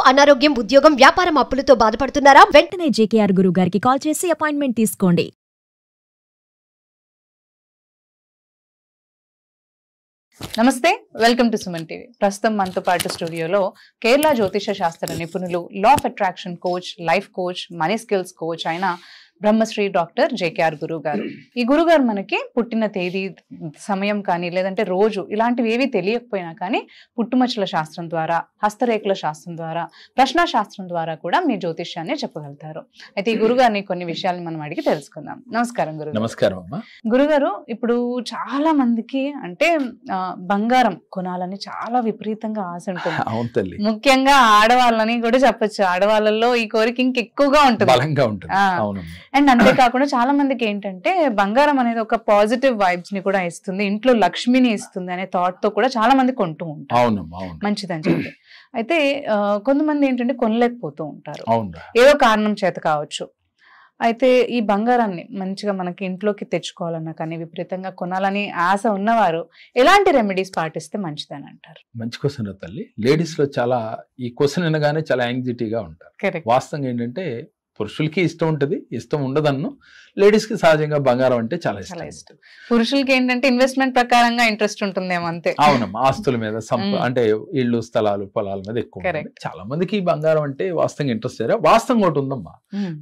అనారోగ్యం, ఉద్యోగం, వ్యాపారం అప్పులతో బాధపడుతున్నారా? వెంటనే జేకేఆర్ గురువు గారికి కాల్ చేసి అపాయింట్మెంట్ తీసుకోండి. నమస్తే, వెల్కమ్ టు సుమన్ టీవీ. ప్రస్తుతం మనతో పాటు స్టూడియోలో కేరళ జ్యోతిష శాస్త్ర నిపుణులు, law of attraction coach, life coach, money skills coach అయిన బ్రహ్మశ్రీ డాక్టర్ జేకేఆర్ గురువు గారు. ఈ గురుగారు మనకి పుట్టిన తేదీ, సమయం కానీ లేదంటే రోజు ఇలాంటివి ఏవి తెలియకపోయినా కానీ పుట్టుమచ్చల శాస్త్రం ద్వారా, హస్తరేఖల శాస్త్రం ద్వారా, ప్రశ్న శాస్త్రం ద్వారా కూడా మీ జ్యోతిష్యాన్ని చెప్పగలుగుతారు. అయితే ఈ గురుగారిని కొన్ని విషయాలు మనం అడిగి తెలుసుకుందాం. నమస్కారం గురుగారు. నమస్కారం అమ్మా. గురుగారు, ఇప్పుడు చాలా మందికి అంటే బంగారం కొనాలని చాలా విపరీతంగా ఆశ ఉంటుంది. అవును తల్లి. ముఖ్యంగా ఆడవాళ్ళని కూడా చెప్పచ్చు. ఆడవాళ్ళలో ఈ కోరిక ఇంకెక్కువగా ఉంటుంది, బలంగా ఉంటుంది. అవును. అండ్ అంతేకాకుండా చాలా మందికి ఏంటంటే బంగారం అనేది ఒక పాజిటివ్ వైబ్స్ ని కూడా ఇస్తుంది, ఇంట్లో లక్ష్మిని ఇస్తుంది అనే థాట్ తో కూడా చాలా మంది కొంటూ ఉంటారు. మంచిదని చెప్పి. అయితే కొంతమంది ఏంటంటే కొనలేకపోతూ ఉంటారు, ఏదో కారణం చేత కావచ్చు. అయితే ఈ బంగారాన్ని మంచిగా మనకి ఇంట్లోకి తెచ్చుకోవాలన్నా కానీ, విపరీతంగా కొనాలని ఆశ ఉన్నవారు ఎలాంటి రెమెడీస్ పాటిస్తే మంచిదని అంటారు? మంచి క్వశ్చన్ తల్లి. లేడీస్ లో చాలా ఈ క్వశ్చన్ వినగానే చాలా యాంగ్జైటీగా ఉంటారు. వాస్తవంగా ఏంటంటే పురుషులకి ఇష్టం ఉంటుంది, ఇష్టం ఉండదన్ను. లేడీస్ కి సహజంగా బంగారం అంటే చాలా ఇష్టం. పురుషులకి ఏంటంటే ఇన్వెస్ట్మెంట్ ప్రకారంగా ఇంట్రెస్ట్ ఉంటుందేమో అంతే. అవునమ్మా, ఆస్తుల మీద, అంటే ఇళ్ళు, స్థలాలు, పొలాల మీద ఎక్కువ. చాలా మందికి బంగారం అంటే వాస్తవంగా ఇంట్రెస్ట్. వాస్తవం ఒకటి ఉందమ్మా,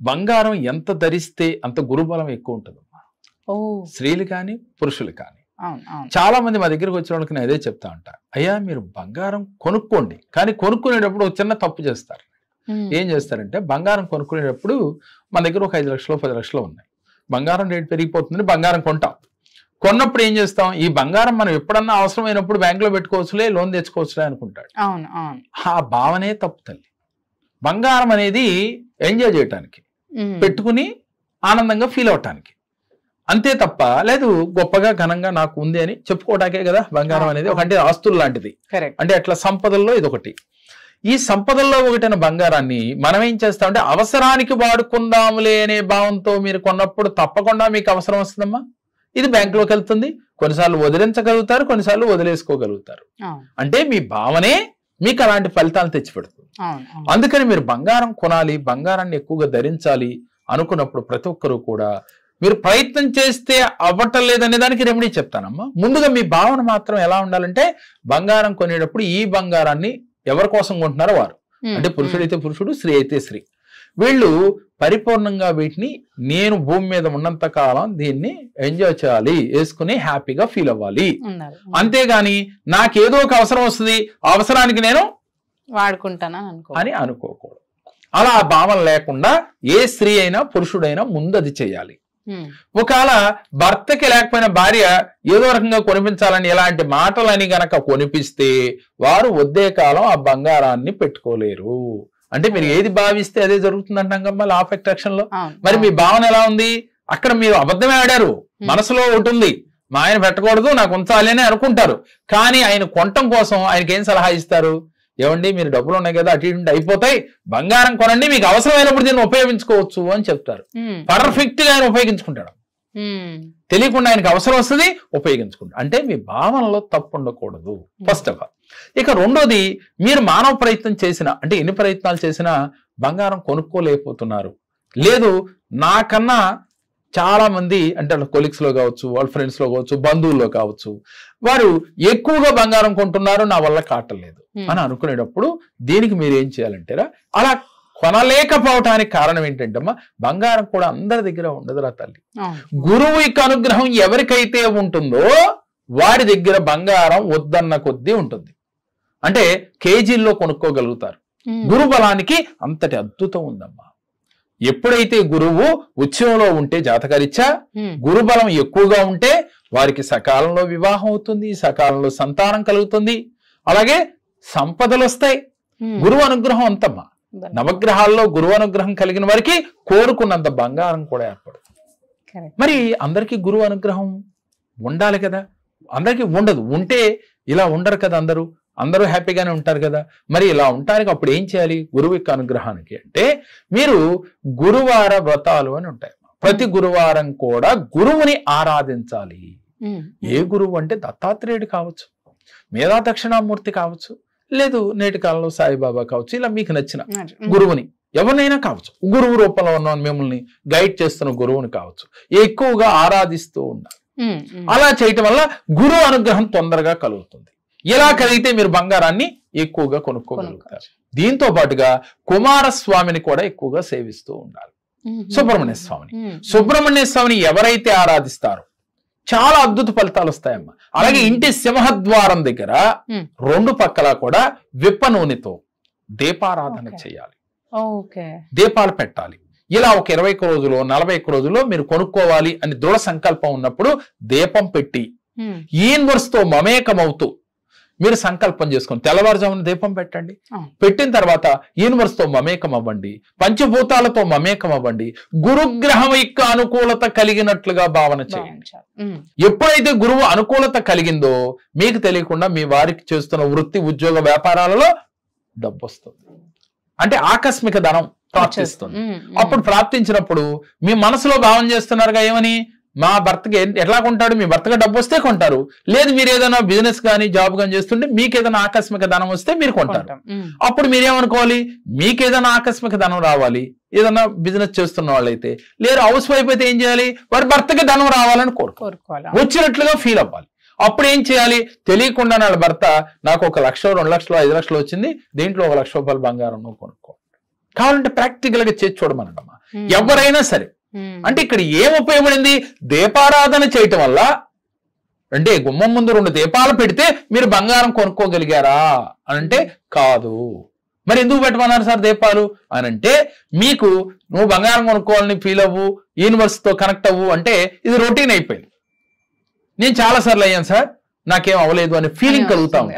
బంగారం ఎంత ధరిస్తే అంత గురుబలం ఎక్కువ ఉంటుందమ్మా. స్త్రీలు కానీ పురుషులు కానీ. చాలా మంది మా దగ్గరకు వచ్చిన వాళ్ళకి నేను అదే చెప్తా ఉంటా, అయ్యా మీరు బంగారం కొనుక్కోండి, కానీ కొనుక్కునేటప్పుడు ఒక చిన్న తప్పు చేస్తారు. ఏం చేస్తారంటే బంగారం కొనుక్కునేటప్పుడు మన దగ్గర ఒక 5 లక్షలు 10 లక్షలు ఉన్నాయి, బంగారం రేటు పెరిగిపోతుంది, బంగారం కొంటాం. కొన్నప్పుడు ఏం చేస్తాం, ఈ బంగారం మనం ఎప్పుడన్నా అవసరమైనప్పుడు బ్యాంకులో పెట్టుకోవచ్చులే, లోన్ తెచ్చుకోవచ్చులే అనుకుంటాడు. ఆ భావనే తప్పు తల్లి. బంగారం అనేది ఎంజాయ్ చేయటానికి, పెట్టుకుని ఆనందంగా ఫీల్ అవటానికి, అంతే తప్ప లేదు గొప్పగా ఘనంగా నాకు ఉంది అని చెప్పుకోవటానికే కదా బంగారం అనేది. ఒక అంటే ఆస్తులు లాంటిది, అంటే అట్లా సంపదల్లో ఇది ఒకటి. ఈ సంపదల్లో ఒకటైన బంగారాన్ని మనం ఏం చేస్తామంటే అవసరానికి వాడుకుందాములే అనే భావంతో మీరు కొన్నప్పుడు తప్పకుండా మీకు అవసరం వస్తుందమ్మా. ఇది బ్యాంకులోకి వెళ్తుంది, కొన్నిసార్లు వదిలించగలుగుతారు, కొన్నిసార్లు వదిలేసుకోగలుగుతారు. అంటే మీ భావనే మీకు అలాంటి ఫలితాలు తెచ్చిపెడుతుంది. అందుకని మీరు బంగారం కొనాలి, బంగారాన్ని ఎక్కువగా ధరించాలి అనుకున్నప్పుడు ప్రతి ఒక్కరూ కూడా మీరు ప్రయత్నం చేస్తే అవ్వటం లేదనే దానికి రెమెడీ చెప్తానమ్మా. ముందుగా మీ భావన మాత్రం ఎలా ఉండాలంటే బంగారం కొనేటప్పుడు ఈ బంగారాన్ని ఎవరి కోసం కొంటున్నారో వారు, అంటే పురుషుడైతే పురుషుడు, స్త్రీ అయితే స్త్రీ, వీళ్ళు పరిపూర్ణంగా వీటిని నేను భూమి మీద ఉన్నంత కాలం దీన్ని ఎంజాయ్ చేయాలి, వేసుకుని హ్యాపీగా ఫీల్ అవ్వాలి. అంతేగాని నాకేదో ఒక అవసరం వస్తుంది, అవసరానికి నేను వాడుకుంటాను అని అనుకోకూడదు. అలా భావన లేకుండా ఏ స్త్రీ అయినా పురుషుడైనా ముందు అది చేయాలి. ఒకవేళ భర్తకి లేకపోయినా భార్య ఏదో రకంగా కొనిపించాలని ఎలాంటి మాటలని గనక కొనిపిస్తే వారు వద్దే కాలం ఆ బంగారాన్ని పెట్టుకోలేరు. అంటే మీరు ఏది భావిస్తే అదే జరుగుతుంది అంటాం కదా లా ఆఫ్ అట్రాక్షన్ లో. మరి మీ భావన ఎలా ఉంది? అక్కడ మీరు అబద్ధమే ఆడారు, మనసులో ఒకటి ఉంది, మా ఆయన పెట్టకూడదు నాకు ఉంచాలి అని అనుకుంటారు. కానీ ఆయన కొనటం కోసం ఆయనకి ఏం సలహా ఇస్తారు? ఏమండి మీరు డబ్బులు ఉన్నాయి కదా అటు ఇటు అయిపోతాయి, బంగారం కొనండి, మీకు అవసరమైనప్పుడు దీన్ని ఉపయోగించుకోవచ్చు అని చెప్తారు. పర్ఫెక్ట్ గా ఆయన ఉపయోగించుకుంటాడు, తెలియకుండా ఆయనకు అవసరం వస్తుంది ఉపయోగించుకుంటాడు. అంటే మీ భావనలో తప్పు ఉండకూడదు ఫస్ట్ ఆఫ్ ఆల్. ఇక రెండోది, మీరు మానవ ప్రయత్నం చేసినా, అంటే ఎన్ని ప్రయత్నాలు చేసినా బంగారం కొనుక్కోలేకపోతున్నారు, లేదు నాకన్నా చాలా మంది అంటే వాళ్ళ కొలీగ్స్ లో కావచ్చు, వాళ్ళ ఫ్రెండ్స్ లో కావచ్చు, బంధువుల్లో కావచ్చు, వారు ఎక్కువగా బంగారం కొంటున్నారు, నా వల్ల కాటలేదు అని అనుకునేటప్పుడు దీనికి మీరు ఏం చేయాలంటారా, అలా కొనలేకపోవటానికి కారణం ఏంటంటే అమ్మా బంగారం కూడా అందరి దగ్గర ఉండదురా తల్లి. గురువు యొక్క అనుగ్రహం ఎవరికైతే ఉంటుందో వారి దగ్గర బంగారం వద్దన్న కొద్దీ ఉంటుంది. అంటే కేజీల్లో కొనుక్కోగలుగుతారు. గురు బలానికి అంతటి అద్భుతం ఉందమ్మా. ఎప్పుడైతే గురువు ఉత్సవంలో ఉంటే జాతకరీత్యా గురుబలం ఎక్కువగా ఉంటే వారికి సకాలంలో వివాహం అవుతుంది, సకాలంలో సంతానం కలుగుతుంది, అలాగే సంపదలు వస్తాయి. గురువు అనుగ్రహం అంతమ్మా. నవగ్రహాల్లో గురువు అనుగ్రహం కలిగిన వారికి కోరుకున్నంత బంగారం కూడా ఏర్పడుతుంది. మరి అందరికీ గురువు అనుగ్రహం ఉండాలి కదా, అందరికీ ఉండదు. ఉంటే ఇలా ఉండరు కదా, అందరూ హ్యాపీగానే ఉంటారు కదా. మరి ఇలా ఉండడానికి అప్పుడు ఏం చేయాలి? గురువు యొక్క అనుగ్రహానికి అంటే మీరు గురువార వ్రతాలు అని ఉంటాయి. ప్రతి గురువారం కూడా గురువుని ఆరాధించాలి. ఏ గురువు అంటే దత్తాత్రేయుడు కావచ్చు, మేధా దక్షిణామూర్తి కావచ్చు, లేదు నేటి కాలంలో సాయిబాబా కావచ్చు, ఇలా మీకు నచ్చిన గురువుని ఎవరినైనా కావచ్చు, గురువు రూపంలో ఉన్న మిమ్మల్ని గైడ్ చేస్తున్న గురువుని కావచ్చు, ఎక్కువగా ఆరాధిస్తూ ఉండాలి. అలా చేయటం వల్ల గురువు అనుగ్రహం తొందరగా కలుగుతుంది. ఇలా కలిగితే మీరు బంగారాన్ని ఎక్కువగా కొనుక్కోగలుగుతారు. దీంతో పాటుగా కుమారస్వామిని కూడా ఎక్కువగా సేవిస్తూ ఉండాలి. సుబ్రహ్మణ్య స్వామిని ఎవరైతే ఆరాధిస్తారో చాలా అద్భుత ఫలితాలు వస్తాయమ్మా. అలాగే ఇంటి సింహద్వారం దగ్గర 2 పక్కల కూడా విప్ప నూనెతో దీపారాధన చేయాలి, దీపాలు పెట్టాలి. ఇలా ఒక 21 రోజులు 41 రోజుల్లో మీరు కొనుక్కోవాలి అని దృఢ సంకల్పం ఉన్నప్పుడు దీపం పెట్టి యూనివర్స్ తో మమేకమవుతూ మీరు సంకల్పం చేసుకొని తెల్లవారుజామున దీపం పెట్టండి. పెట్టిన తర్వాత యూనివర్స్ తో మమేకం అవ్వండి, పంచభూతాలతో మమేకం అవ్వండి, గురుగ్రహం యొక్క అనుకూలత కలిగినట్లుగా భావన చేయండి. ఎప్పుడైతే గురువు అనుకూలత కలిగిందో మీకు తెలియకుండా మీ వారికి చేస్తున్న వృత్తి ఉద్యోగ వ్యాపారాలలో డబ్బు వస్తుంది, అంటే ఆకస్మిక ధనం ప్రాప్తిస్తుంది. అప్పుడు ప్రాప్తించినప్పుడు మీ మనసులో భావన చేస్తున్నారుగా, ఏమని, మా భర్తకి ఎట్లా కొంటాడు, మీ భర్తగా డబ్బు వస్తే కొంటారు, లేదు మీరు ఏదైనా బిజినెస్ కానీ జాబ్ కానీ చేస్తుంటే మీకు ఏదైనా ఆకస్మిక ధనం వస్తే మీరు కొంటారు. అప్పుడు మీరేమనుకోవాలి, మీకు ఏదైనా ఆకస్మిక ధనం రావాలి, ఏదైనా బిజినెస్ చేస్తున్న వాళ్ళైతే, లేదు హౌస్ వైఫ్ అయితే ఏం చేయాలి, వారి భర్తకి ధనం రావాలని కోరుకోవాలి, వచ్చినట్లుగా ఫీల్ అవ్వాలి. అప్పుడు ఏం చేయాలి, తెలియకుండా వాళ్ళ భర్త నాకు 1 లక్ష 2 లక్షలు 5 లక్షలు వచ్చింది, దీంట్లో 1 లక్ష రూపాయలు బంగారం కొనుక్కో, కావాలంటే ప్రాక్టికల్ గా చేసి చూడమన్నమాట. ఎవరైనా సరే, అంటే ఇక్కడ ఏం ఉపయోగపడింది, దీపారాధన చేయటం వల్ల, అంటే గుమ్మం ముందు 2 దీపాలు పెడితే మీరు బంగారం కొనుక్కోగలిగారా అంటే కాదు. మరి ఎందుకు పెట్టమన్నారు సార్ దీపాలు అని అంటే, మీకు నువ్వు బంగారం కొనుక్కోవాలని ఫీల్ అవ్వు, యూనివర్స్ తో కనెక్ట్ అవ్వు అంటే ఇది రొటీన్ అయిపోయింది. నేను చాలా సార్లు అయ్యాను సార్, నాకేం అవ్వలేదు అనే ఫీలింగ్ కలుగుతా ఉంది.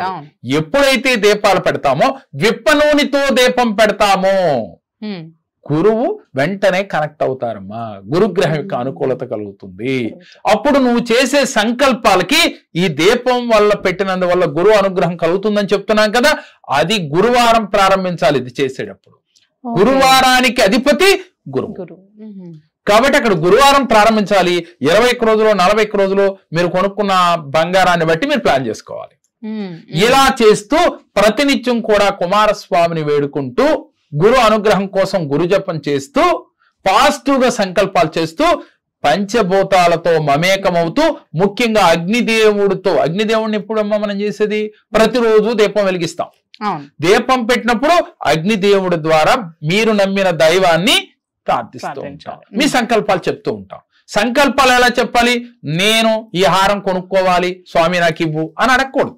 ఎప్పుడైతే దీపాలు పెడతామో, విప్ప నూనెతో దీపం పెడతామో గురువు వెంటనే కనెక్ట్ అవుతారమ్మా, గురుగ్రహం యొక్క అనుకూలత కలుగుతుంది. అప్పుడు నువ్వు చేసే సంకల్పాలకి ఈ దీపం వల్ల పెట్టినందువల్ల గురువు అనుగ్రహం కలుగుతుందని చెప్తున్నాం కదా, అది గురువారం ప్రారంభించాలి. ఇది చేసేటప్పుడు గురువారానికి అధిపతి గురువు కాబట్టి అక్కడ గురువారం ప్రారంభించాలి. 21 రోజులు 41 రోజులు మీరు కొనుక్కున్న బంగారాన్ని బట్టి మీరు ప్లాన్ చేసుకోవాలి. ఇలా చేస్తూ ప్రతినిత్యం కూడా కుమారస్వామిని వేడుకుంటూ గురు అనుగ్రహం కోసం గురు జపం చేస్తూ పాజిటివ్ గా సంకల్పాలు చేస్తూ పంచభూతాలతో మమేకమవుతూ ముఖ్యంగా అగ్నిదేవుడిని ఎప్పుడమ్మా మనం చేసేది, ప్రతిరోజు దీపం వెలిగిస్తాం. దీపం పెట్టినప్పుడు అగ్నిదేవుడి ద్వారా మీరు నమ్మిన దైవాన్ని ప్రార్థిస్తూ ఉంటాం, మీ సంకల్పాలు చెప్తూ ఉంటాం. సంకల్పాలు ఎలా చెప్పాలి, నేను ఈ హారం కొనుక్కోవాలి స్వామి నాకు ఇవ్వు అని అడగకూడదు.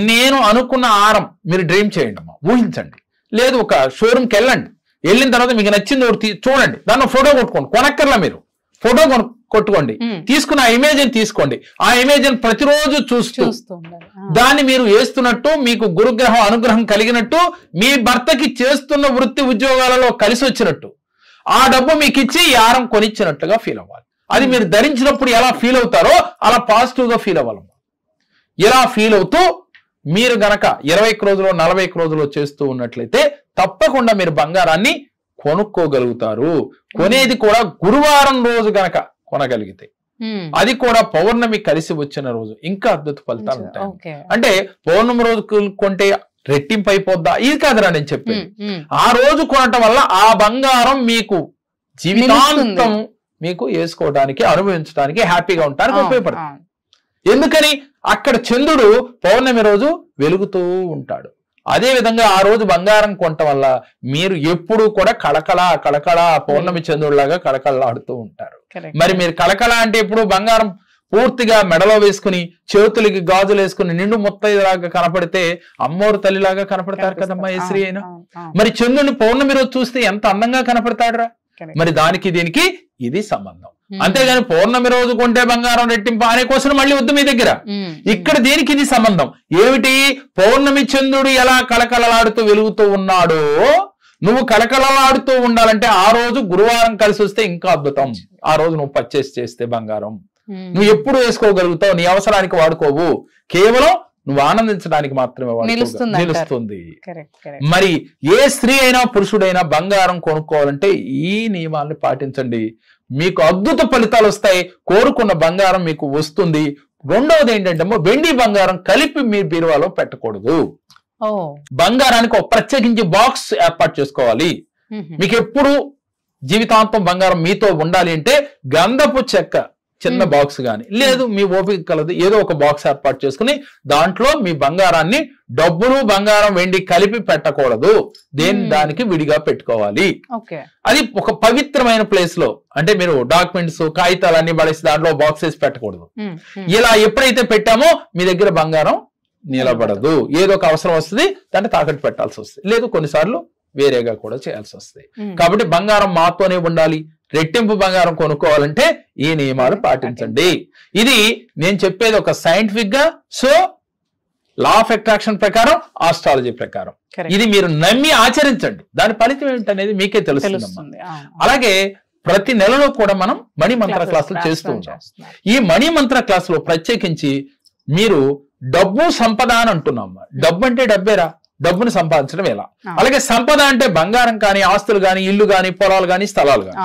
నేను అనుకున్న హారం మీరు డ్రీమ్ చేయండి అమ్మా, ఊహించండి. లేదు ఒక షోరూమ్కి వెళ్ళండి, వెళ్ళిన తర్వాత మీకు నచ్చింది ఒకటి చూడండి, దాన్ని ఫోటో కొట్టుకోండి, కొనక్కర్లా మీరు ఫోటో కొట్టుకోండి, తీసుకున్న ఆ ఇమేజ్ తీసుకోండి. ఆ ఇమేజ్ ప్రతిరోజు చూస్తూ దాన్ని మీరు వేస్తున్నట్టు మీకు గురుగ్రహం అనుగ్రహం కలిగినట్టు, మీ భర్తకి చేస్తున్న వృత్తి ఉద్యోగాలలో కలిసి వచ్చినట్టు, ఆ డబ్బు మీకు ఇచ్చి ఈ హారం కొనిచ్చినట్టుగా ఫీల్ అవ్వాలి. అది మీరు ధరించినప్పుడు ఎలా ఫీల్ అవుతారో అలా పాజిటివ్ గా ఫీల్ అవ్వాలి. ఇలా ఫీల్ అవుతూ మీరు గనక 21 రోజులు 41 రోజులు చేస్తూ ఉన్నట్లయితే తప్పకుండా మీరు బంగారాన్ని కొనుక్కోగలుగుతారు. కొనేది కూడా గురువారం రోజు గనక కొనగలిగితే, అది కూడా పౌర్ణమి కలిసి వచ్చిన రోజు, ఇంకా అద్భుత ఫలితాలు ఉంటాయి. అంటే పౌర్ణమి రోజు కొంటే రెట్టింపు అయిపోద్దా, ఇది కాదురా నేను చెప్పేది. ఆ రోజు కొనటం వల్ల ఆ బంగారం మీకు జీవితాంతం మీకు వేసుకోవడానికి అనుభవించడానికి హ్యాపీగా ఉండడానికి ఉపయోగపడుతుంది. ఎందుకని అక్కడ చంద్రుడు పౌర్ణమి రోజు వెలుగుతూ ఉంటాడు. అదే విధంగా ఆ రోజు బంగారం కొనటం వల్ల మీరు ఎప్పుడు కూడా కళకళ పౌర్ణమి చంద్రుడిలాగా కళకళలాడుతూ ఉంటారు. మరి మీరు కళకళ అంటే ఎప్పుడు బంగారం పూర్తిగా మెడలో వేసుకుని చేతులకి గాజులు వేసుకుని నిండు ముత్తైదులాగా కనపడితే అమ్మోరు తల్లిలాగా కనపడతారు కదమ్మా ఏ స్త్రీ అయినా. మరి చంద్రుని పౌర్ణమి రోజు చూస్తే ఎంత అందంగా కనపడతాడురా. మరి దానికి దీనికి ఇది సంబంధం. అంతేగాని పౌర్ణమి రోజు కొంటే బంగారం రెట్టింపు అనే కోసం మళ్ళీ వద్దు మీ దగ్గర. ఇక్కడ దేనికి ఇది సంబంధం ఏమిటి, పౌర్ణమి చంద్రుడు ఎలా కళకళలాడుతూ వెలుగుతూ ఉన్నాడో నువ్వు కళకళలాడుతూ ఉండాలంటే ఆ రోజు గురువారం కలిసి వస్తే ఇంకా అద్భుతం. ఆ రోజు నువ్వు పర్చేస్ చేస్తే బంగారం నువ్వు ఎప్పుడు వేసుకోగలుగుతావు, నీ అవసరానికి వాడుకోవు, కేవలం నువ్వు ఆనందించడానికి మాత్రమే నిలుస్తుంది. మరి ఏ స్త్రీ అయినా పురుషుడైనా బంగారం కొనుక్కోవాలంటే ఈ నియమాల్ని పాటించండి, మీకు అద్భుత ఫలితాలు వస్తాయి, కోరుకున్న బంగారం మీకు వస్తుంది. రెండవది ఏంటంటే వెండి బంగారం కలిపి మీ బీరువాలో పెట్టకూడదు. బంగారానికి ఒక ప్రత్యేకించి బాక్స్ ఏర్పాటు చేసుకోవాలి. మీకు ఎప్పుడు జీవితాంతం బంగారం మీతో ఉండాలి అంటే గంధపు చెక్క చిన్న బాక్స్ గాని, లేదు మీ ఓపిక కలదు ఏదో ఒక బాక్స్ ఏర్పాటు చేసుకుని దాంట్లో మీ బంగారాన్ని, డబ్బులు బంగారం వెండి కలిపి పెట్టకూడదు, దానికి విడిగా పెట్టుకోవాలి. అది ఒక పవిత్రమైన ప్లేస్ లో, అంటే మీరు డాక్యుమెంట్స్ కాగితాలు అన్ని పడేసి దాంట్లో బాక్స్ వేసి పెట్టకూడదు. ఇలా ఎప్పుడైతే పెట్టామో మీ దగ్గర బంగారం నిలబడదు. ఏదో ఒక అవసరం వస్తుంది, దాన్ని తాకట్టు పెట్టాల్సి వస్తుంది, లేదు కొన్నిసార్లు వేరేగా కూడా చేయాల్సి వస్తుంది. కాబట్టి బంగారం మాతోనే ఉండాలి. రెట్టింపు బంగారం కొనుక్కోవాలంటే ఈ నియమాలు పాటించండి. ఇది నేను చెప్పేది ఒక సైంటిఫిక్ గా, సో లా ఆఫ్ అట్రాక్షన్ ప్రకారం, ఆస్ట్రాలజీ ప్రకారం. ఇది మీరు నమ్మి ఆచరించండి, దాని ఫలితం ఏంటనేది మీకే తెలుస్తుంది. అలాగే ప్రతి నెలలో కూడా మనం మణి మంత్ర క్లాసులు చేస్తూ ఉంటాం. ఈ మణి మంత్ర క్లాసులో ప్రత్యేకించి మీరు డబ్బు సంపద అని అంటున్నాం. డబ్బు అంటే డబ్బేరా, డబ్బును సంపాదించడం ఎలా? అలాగే సంపద అంటే బంగారం కానీ, ఆస్తులు కానీ, ఇల్లు కానీ, పొలాలు కానీ, స్థలాలు కానీ,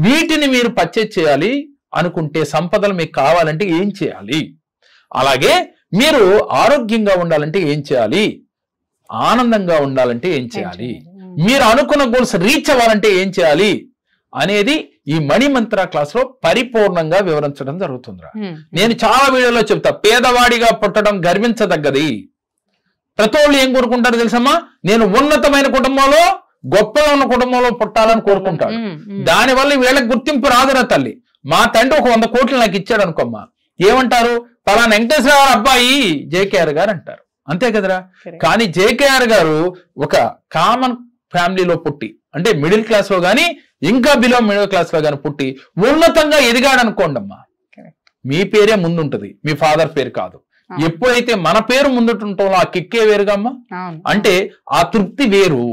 వీటిని మీరు పర్చేజ్ చేయాలి అనుకుంటే, సంపదలు మీకు కావాలంటే ఏం చేయాలి? అలాగే మీరు ఆరోగ్యంగా ఉండాలంటే ఏం చేయాలి? ఆనందంగా ఉండాలంటే ఏం చేయాలి? మీరు అనుకున్న గోల్స్ రీచ్ అవ్వాలంటే ఏం చేయాలి అనేది ఈ మణి మంత్ర క్లాస్ లో పరిపూర్ణంగా వివరించడం జరుగుతుందిరా. నేను చాలా వీడియోలో చెప్తా, పేదవాడిగా పుట్టడం గర్వించదగ్గది. ప్రతి వాళ్ళు ఏం కోరుకుంటారు తెలుసమ్మా? నేను ఉన్నతమైన కుటుంబంలో, గొప్పగా ఉన్న కుటుంబంలో పుట్టాలని కోరుకుంటాడు. దానివల్ల వీళ్ళకి గుర్తింపు రాదురా తల్లి. మా తండ్రి ఒక 100 కోట్లు నాకు ఇచ్చాడు అనుకోమ్మా, ఏమంటారు? పలానా వెంకటేశ్వరరావు అబ్బాయి జేకేఆర్ గారు అంటారు, అంతే కదరా. కానీ జేకేఆర్ గారు ఒక కామన్ ఫ్యామిలీలో పుట్టి, అంటే మిడిల్ క్లాస్ లో గానీ, ఇంకా బిలో మిడిల్ క్లాస్ లో గానీ పుట్టి ఉన్నతంగా ఎదిగాడు అనుకోండి అమ్మా, మీ పేరే ముందుంటది, మీ ఫాదర్ పేరు కాదు. ఎప్పుడైతే మన పేరు ముందుంటామో ఆ కిక్కే వేరుగా అమ్మా, అంటే ఆ తృప్తి వేరు.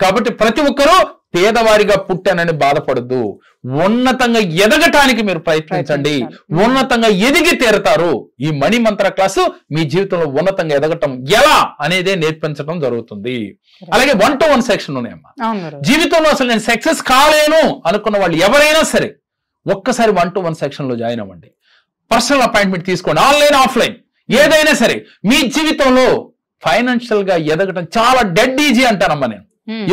కాబట్టి ప్రతి ఒక్కరూ పేదవారిగా పుట్టానని బాధపడద్దు, ఉన్నతంగా ఎదగటానికి మీరు ప్రయత్నించండి, ఉన్నతంగా ఎదిగి తీరతారు. ఈ మణి మంత్ర క్లాసు మీ జీవితంలో ఉన్నతంగా ఎదగటం ఎలా అనేదే నేర్పించడం జరుగుతుంది. అలాగే 1-to-1 సెక్షన్ ఉన్నాయమ్మా. జీవితంలో అసలు నేను సక్సెస్ కాలేను అనుకున్న వాళ్ళు ఎవరైనా సరే ఒక్కసారి 1-to-1 సెక్షన్ లో జాయిన్ అవ్వండి. పర్సనల్ అపాయింట్మెంట్ తీసుకోండి, ఆన్లైన్ ఆఫ్లైన్ ఏదైనా సరే. మీ జీవితంలో ఫైనాన్షియల్ గా ఎదగటం చాలా డెడ్ ఈజీ అంటానమ్మా నేను.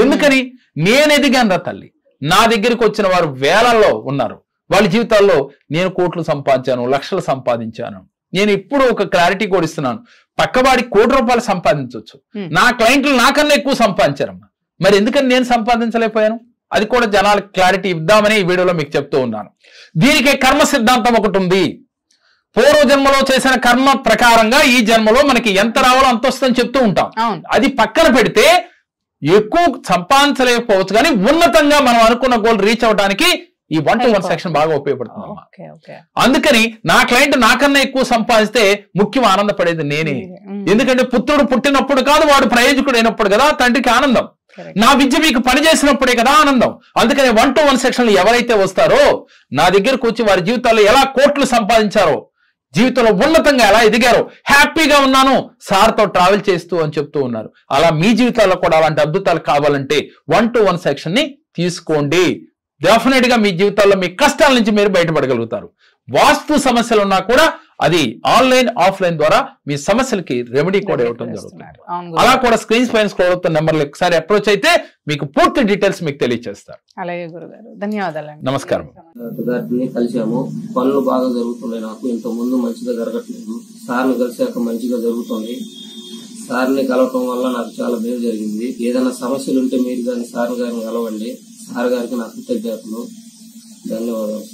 ఎందుకని? నేను ఎదిగాను రా తల్లి. నా దగ్గరికి వచ్చిన వారు వేలల్లో ఉన్నారు. వాళ్ళ జీవితాల్లో నేను కోట్లు సంపాదించాను, లక్షలు సంపాదించాను. నేను ఇప్పుడు ఒక క్లారిటీ కూడా ఇస్తున్నాను, పక్కవాడి ₹1,00,00,000 సంపాదించవచ్చు. నా క్లయింట్లు నాకన్నా ఎక్కువ సంపాదించారమ్మా. మరి ఎందుకని నేను సంపాదించలేకపోయాను? అది కూడా జనాలకు క్లారిటీ ఇద్దామని ఈ వీడియోలో మీకు చెప్తూ ఉన్నాను. దీనికి కర్మ సిద్ధాంతం ఒకటి ఉంది. పూర్వ జన్మలో చేసిన కర్మ ప్రకారంగా ఈ జన్మలో మనకి ఎంత రావాలో అంత వస్తుందని చెప్తూ ఉంటాం. అది పక్కన పెడితే ఎక్కువ సంపాదించలేకపోవచ్చు, కానీ ఉన్నతంగా మనం అనుకున్న గోల్ రీచ్ అవడానికి ఈ 1-to-1 సెక్షన్ బాగా ఉపయోగపడుతుంది. అందుకని నా క్లయింట్ నాకన్నా ఎక్కువ సంపాదిస్తే ముఖ్యం ఆనందపడేది నేనే. ఎందుకంటే పుత్రుడు పుట్టినప్పుడు కాదు, వాడు ప్రయోజకుడు అయినప్పుడు కదా తండ్రికి ఆనందం. నా విద్య మీకు పనిచేసినప్పుడే కదా ఆనందం. అందుకని 1-to-1 సెక్షన్ ఎవరైతే వస్తారో నా దగ్గరకు వచ్చి వారి జీవితాల్లో ఎలా కోట్లు సంపాదించారో, జీవితంలో ఉన్నతంగా ఎలా ఎదిగారో, హ్యాపీగా ఉన్నాను సార్తో ట్రావెల్ చేస్తూ అని చెప్తూ ఉన్నారు. అలా మీ జీవితాల్లో కూడా అలాంటి అద్భుతాలు కావాలంటే 1-to-1 సెక్షన్ ని తీసుకోండి. డెఫినెట్ గా మీ జీవితాల్లో మీ కష్టాల నుంచి మీరు బయటపడగలుగుతారు. వాస్తు సమస్యలు ఉన్నా కూడా అది ఆన్లైన్ ఆఫ్లైన్ ద్వారా మీ సమస్యలకి రెమెడీ కూడా ఇవ్వడం జరుగుతుంది. అలా కూడా స్క్రీన్ పైన స్క్రోల్ అవుతున్న నెంబర్లు ఒకసారి అప్రోచ్ అయితే మీకు పూర్తి డీటెయిల్స్ మీకు తెలియజేస్తారు. అలాగే గురుగారు, ధన్యవాదాలు. నమస్కారం. కలిసాము, పనులు బాగా జరుగుతున్నాయి. నాకు ఇంత ముందు మంచిగా జరగట్లేదు, సార్ని కలిసాక మంచిగా జరుగుతుంది. సార్ని కలవటం వల్ల నాకు చాలా మేలు జరిగింది. ఏదైనా సమస్యలు ఉంటే మీరు కానీ సార్ గారిని కలవండి. సార్ గారికి నా కృతజ్ఞతలు, ధన్యవాదాలు.